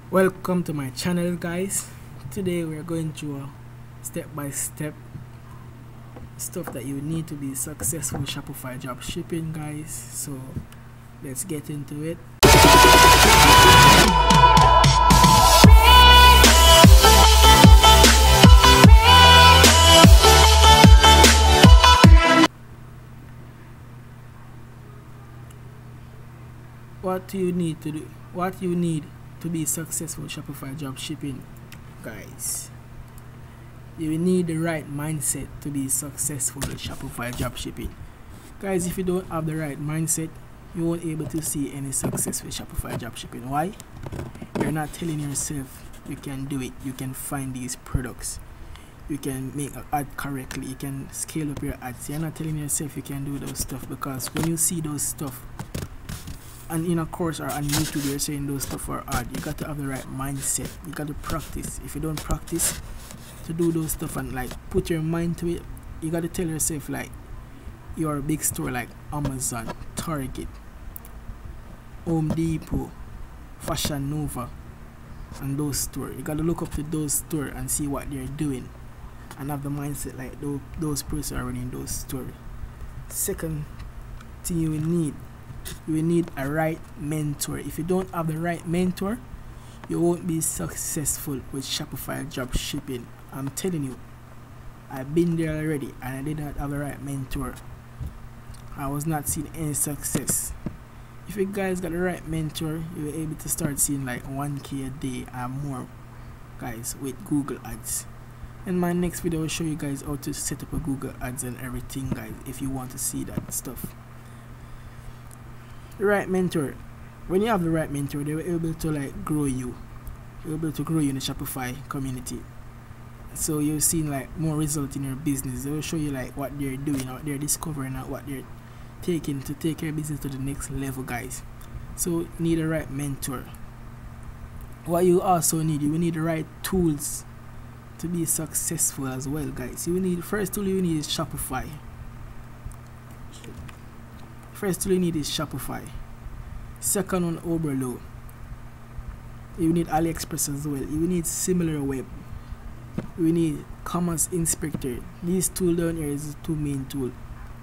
Welcome to my channel, guys. Today we're going through a step-by-step stuff that you need to be successful with Shopify dropshipping, guys. So let's get into it. What do you need to do? What you need to be successful with Shopify dropshipping, guys? You need the right mindset to be successful with Shopify dropshipping, guys. If you don't have the right mindset, you won't be able to see any success with Shopify dropshipping. Why? You're not telling yourself you can do it. You can find these products, you can make an ad correctly, you can scale up your ads. You're not telling yourself you can do those stuff, because when you see those stuff and in a course or on YouTube you're saying those stuff are hard, you got to have the right mindset. You got to practice. If you don't practice to do those stuff and like put your mind to it, you got to tell yourself like you're a big store like Amazon, Target, Home Depot, Fashion Nova, and those stores. You got to look up to those stores and see what they're doing and have the mindset like those persons are running those stores. Second thing you will need a right mentor. If you don't have the right mentor, you won't be successful with Shopify dropshipping. I'm telling you, I've been there already and I did not have the right mentor. I was not seeing any success. If you guys got the right mentor, you'll be able to start seeing like 1K a day and more, guys, with Google ads. In my next video I'll show you guys how to set up a Google ads and everything, guys, if you want to see that stuff. The right mentor. When you have the right mentor, they will be able to like grow you. They're able to grow you in the Shopify community. So you're seeing like more results in your business. They will show you like what they're doing, what they're discovering, and what they're taking to take your business to the next level, guys. So you need a right mentor. What you also need, you will need the right tools to be successful as well, guys. You need, first tool you need is Shopify. First tool you need is Shopify. Second one, Overload. You need AliExpress as well. You need SimilarWeb. You need Commerce Inspector. These two down here is the two main tools.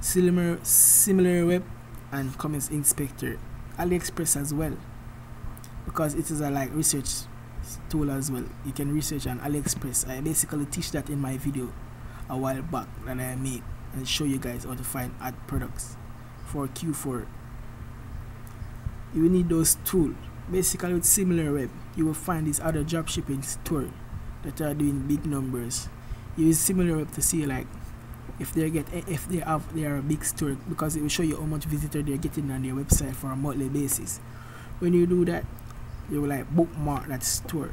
SimilarWeb and Commerce Inspector. AliExpress as well, because it is a like research tool as well. You can research on AliExpress. I basically teach that in my video a while back that I made and show you guys how to find ad products for Q4. You will need those tools. Basically with SimilarWeb, you will find these other dropshipping stores that are doing big numbers. You use SimilarWeb to see like if they are a big store, because it will show you how much visitor they're getting on their website for a monthly basis. When you do that, you will like bookmark that store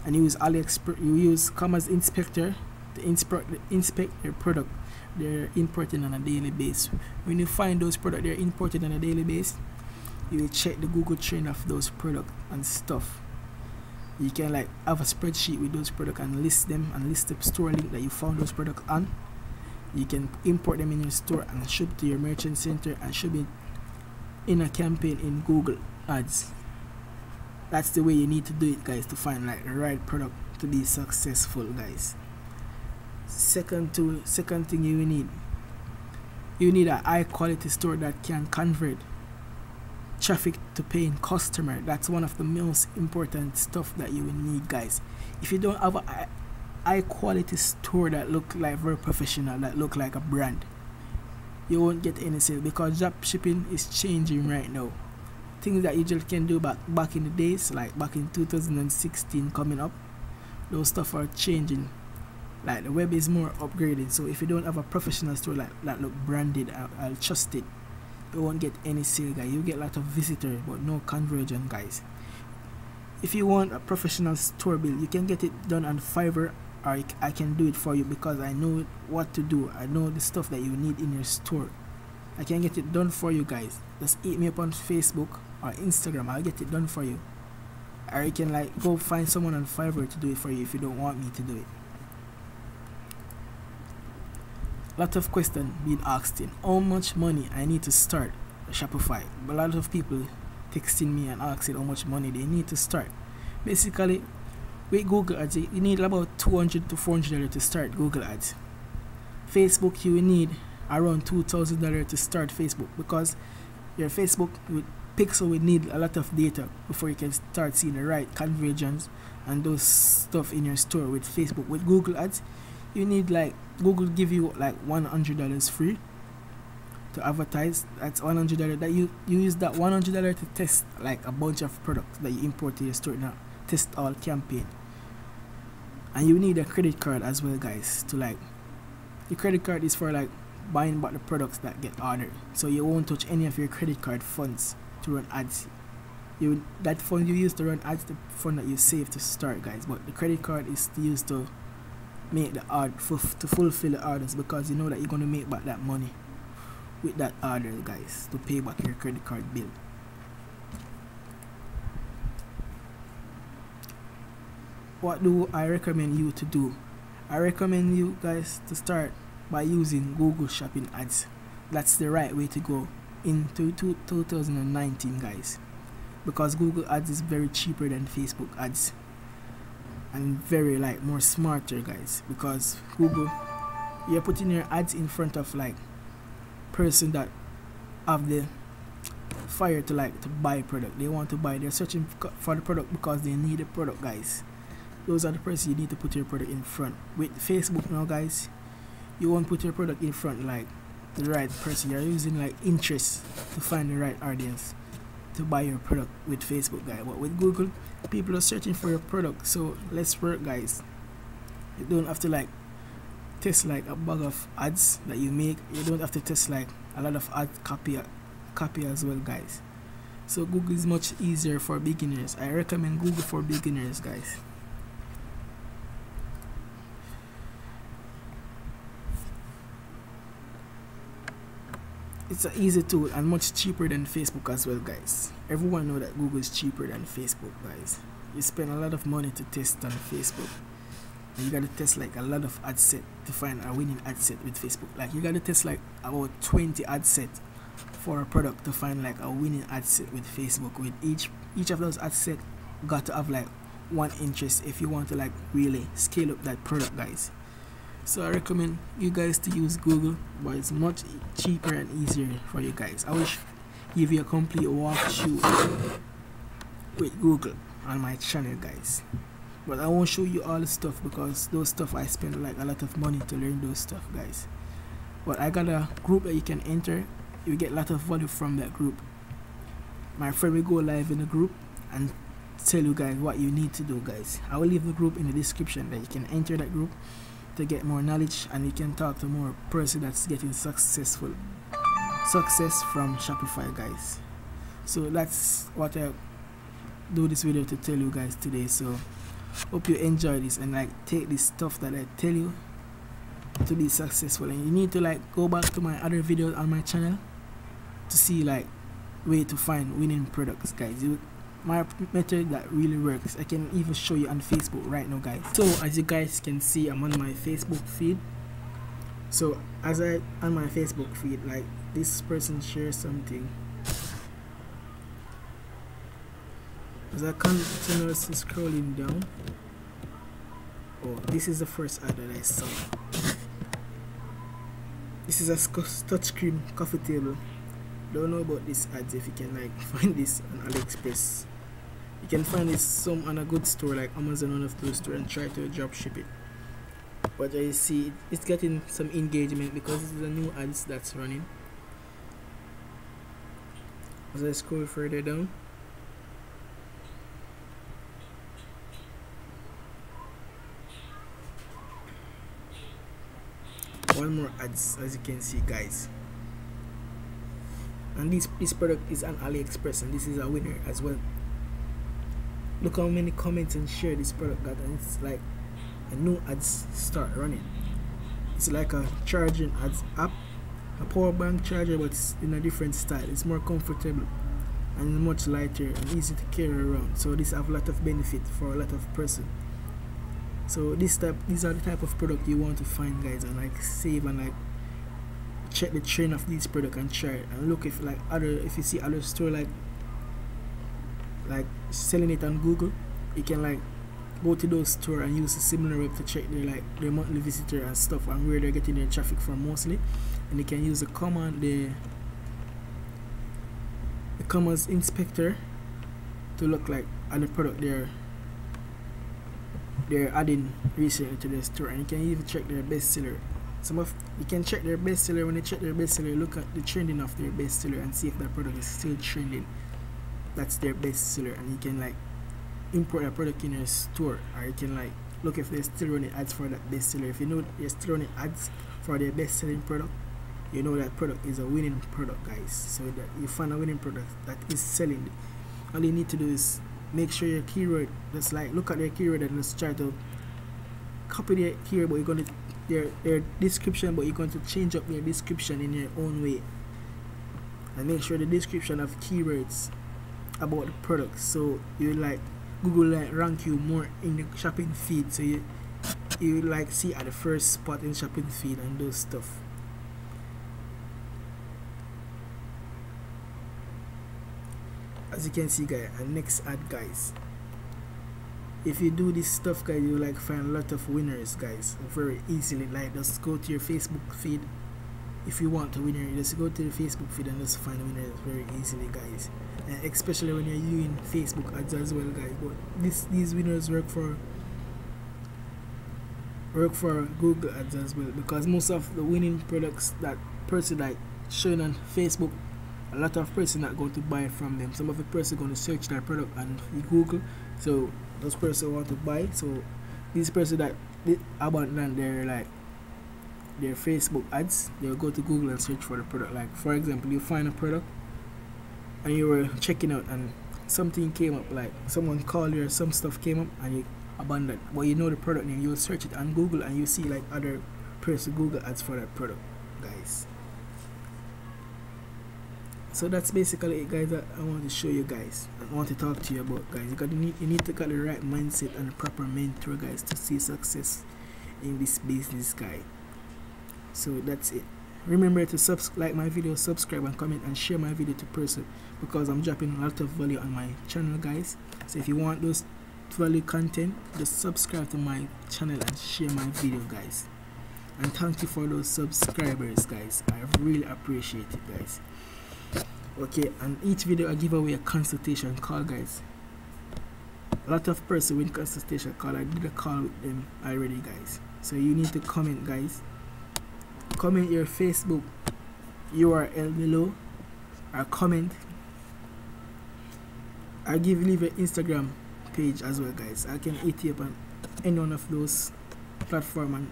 and use AliExpress. You use Commerce Inspector to inspect their product they're importing on a daily basis. When you find those products they're importing on a daily basis, you will check the Google trend of those products and stuff. You can like have a spreadsheet with those products and list them and list the store link that you found those products on. You can import them in your store and ship to your merchant center and ship it in a campaign in Google ads. That's the way you need to do it, guys, to find like the right product to be successful, guys. Second thing you need a high quality store that can convert traffic to paying customer. That's one of the most important stuff that you will need, guys. If you don't have a high quality store that look like very professional, that look like a brand, you won't get any sale, because dropshipping is changing right now. Things that you just can do back in the days, like back in 2016 coming up, those stuff are changing. Like the web is more upgraded. So if you don't have a professional store that look branded, I'll trust it, you won't get any sale, guys. You get a lot of visitors but no conversion, guys. If you want a professional store build, you can get it done on Fiverr, or I can do it for you, because I know what to do. I know the stuff that you need in your store. I can get it done for you, guys. Just hit me up on Facebook or Instagram. I'll get it done for you. Or you can like go find someone on Fiverr to do it for you if you don't want me to do it. Lot of questions being asked in how much money I need to start Shopify. But a lot of people texting me and asking how much money they need to start. Basically, with Google Ads, you need about $200 to $400 to start Google Ads. Facebook, you will need around $2,000 to start Facebook, because your Facebook with Pixel will need a lot of data before you can start seeing the right conversions and those stuff in your store. With Facebook, with Google Ads, you need like Google give you like $100 free to advertise. That's $100 that you use that $100 to test like a bunch of products that you import to your store. Now test all campaign. And you need a credit card as well, guys, to like, the credit card is for like buying back the products that get ordered, so you won't touch any of your credit card funds to run ads. That fund you use to run ads, the fund that you save to start, guys, but the credit card is used to make the order, to fulfill the orders, because you know that you're going to make back that money with that order, guys, to pay back your credit card bill. What do I recommend you to do? I recommend you guys to start by using Google Shopping ads. That's the right way to go into 2019, guys, because Google ads is very cheaper than Facebook ads and very like more smarter, guys, because Google, you're putting your ads in front of like person that have the fire to like to buy product. They want to buy, they're searching for the product because they need a product, guys. Those are the person you need to put your product in front. With Facebook now, guys, you won't put your product in front like the right person. You're using like interest to find the right audience to buy your product with Facebook, guys. But with Google, people are searching for your product, so let's work, guys. You don't have to like test like a bag of ads that you make. You don't have to test like a lot of ad copy as well, guys. So Google is much easier for beginners. I recommend Google for beginners, guys. It's an easy tool and much cheaper than Facebook as well, guys. Everyone know that Google is cheaper than Facebook, guys. You spend a lot of money to test on Facebook, and you gotta test like a lot of ad set to find a winning ad set with Facebook. Like you gotta test like about 20 ad set for a product to find like a winning ad set with Facebook. With each of those ad set got to have like one interest if you want to like really scale up that product, guys. So I recommend you guys to use Google, but it's much cheaper and easier for you guys. I will give you a complete walkthrough with Google on my channel, guys, but I won't show you all the stuff because those stuff I spend like a lot of money to learn those stuff, guys. But I got a group that you can enter. You get a lot of value from that group. My friend will go live in the group and tell you guys what you need to do, guys. I will leave the group in the description that you can enter that group to get more knowledge, and you can talk to more person that's getting success from Shopify, guys. So that's what I do this video to tell you guys today. So hope you enjoy this and like take this stuff that I tell you to be successful. And you need to like go back to my other videos on my channel to see like way to find winning products, guys. My method that really works. I can even show you on Facebook right now, guys. So as you guys can see, I'm on my Facebook feed. So as I on my Facebook feed, like this person shares something, as I continuously scrolling down, oh, this is the first ad that I saw. This is a touchscreen coffee table. Don't know about this ads. If you can like find this on AliExpress, you can find this some on a good store like Amazon, one of those stores, and try to drop ship it. But I see it's getting some engagement because this is a new ads that's running. As I scroll further down, one more ads, as you can see, guys. And this product is on AliExpress, and this is a winner as well. Look how many comments and share this product got, and it's like a new ads start running. It's like a charging ads app, a power bank charger, but it's in a different style. It's more comfortable and much lighter and easy to carry around. So this have a lot of benefit for a lot of person. So these are the type of product you want to find, guys, and like save and like check the trend of this product and try it, and look if like if you see other store like selling it on Google, you can like go to those store and use a similar web to check their monthly visitor and stuff and where they're getting their traffic from mostly. And you can use the command the commerce inspector to look like at the product they're adding recently to their store, and you can even check their bestseller. You can check their bestseller. When you check their bestseller, look at the trending of their bestseller and see if that product is still trending. That's their bestseller, and you can like import a product in your store, or you can like look if they're still running ads for that bestseller. If you know they're still running ads for their best-selling product, you know that product is a winning product, guys. So that you find a winning product that is selling, all you need to do is make sure your keyword, just like look at their keyword and just try to copy their keyword, but you're going to their description, but you're going to change up their description in your own way, and make sure the description of keywords about the product, so you like Google like rank you more in the shopping feed, so you like see at the first spot in shopping feed and those stuff. As you can see, guys, and next ad, guys, if you do this stuff, guys, you like find a lot of winners, guys, very easily. Like just go to your Facebook feed. If you want a winner, just go to the Facebook feed and just find winners very easily, guys. And especially when you're using Facebook ads as well, guys. But these winners work for Google ads as well, because most of the winning products that person like showing on Facebook, a lot of person not going to buy from them. Some of the person going to search that product on Google, so those person want to buy. So these person that abandon their Facebook ads, they'll go to Google and search for the product. Like for example, you find a product and you were checking out and something came up, like someone called you or some stuff came up and you abandoned, but you know the product name, you'll search it on Google and you see like other person Google ads for that product, guys. So that's basically it, guys, that I want to show you guys. I want to talk to you about, guys. You need to get the right mindset and the proper mentor, guys, to see success in this business, guys. So that's it. Remember to like my video, subscribe and comment and share my video to person, because I'm dropping a lot of value on my channel, guys. So if you want those value content, just subscribe to my channel and share my video, guys. And thank you for those subscribers, guys. I really appreciate it, guys. Okay, and each video I give away a consultation call, guys. A lot of person win consultation call. I did a call with them already, guys. So you need to comment, guys. Comment your Facebook URL below, or comment. I leave an Instagram page as well, guys. I can hit you up on any one of those platforms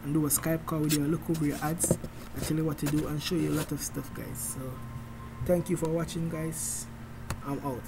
and do a Skype call with you, look over your ads, I tell you what to do and show you a lot of stuff, guys. So thank you for watching, guys. I'm out.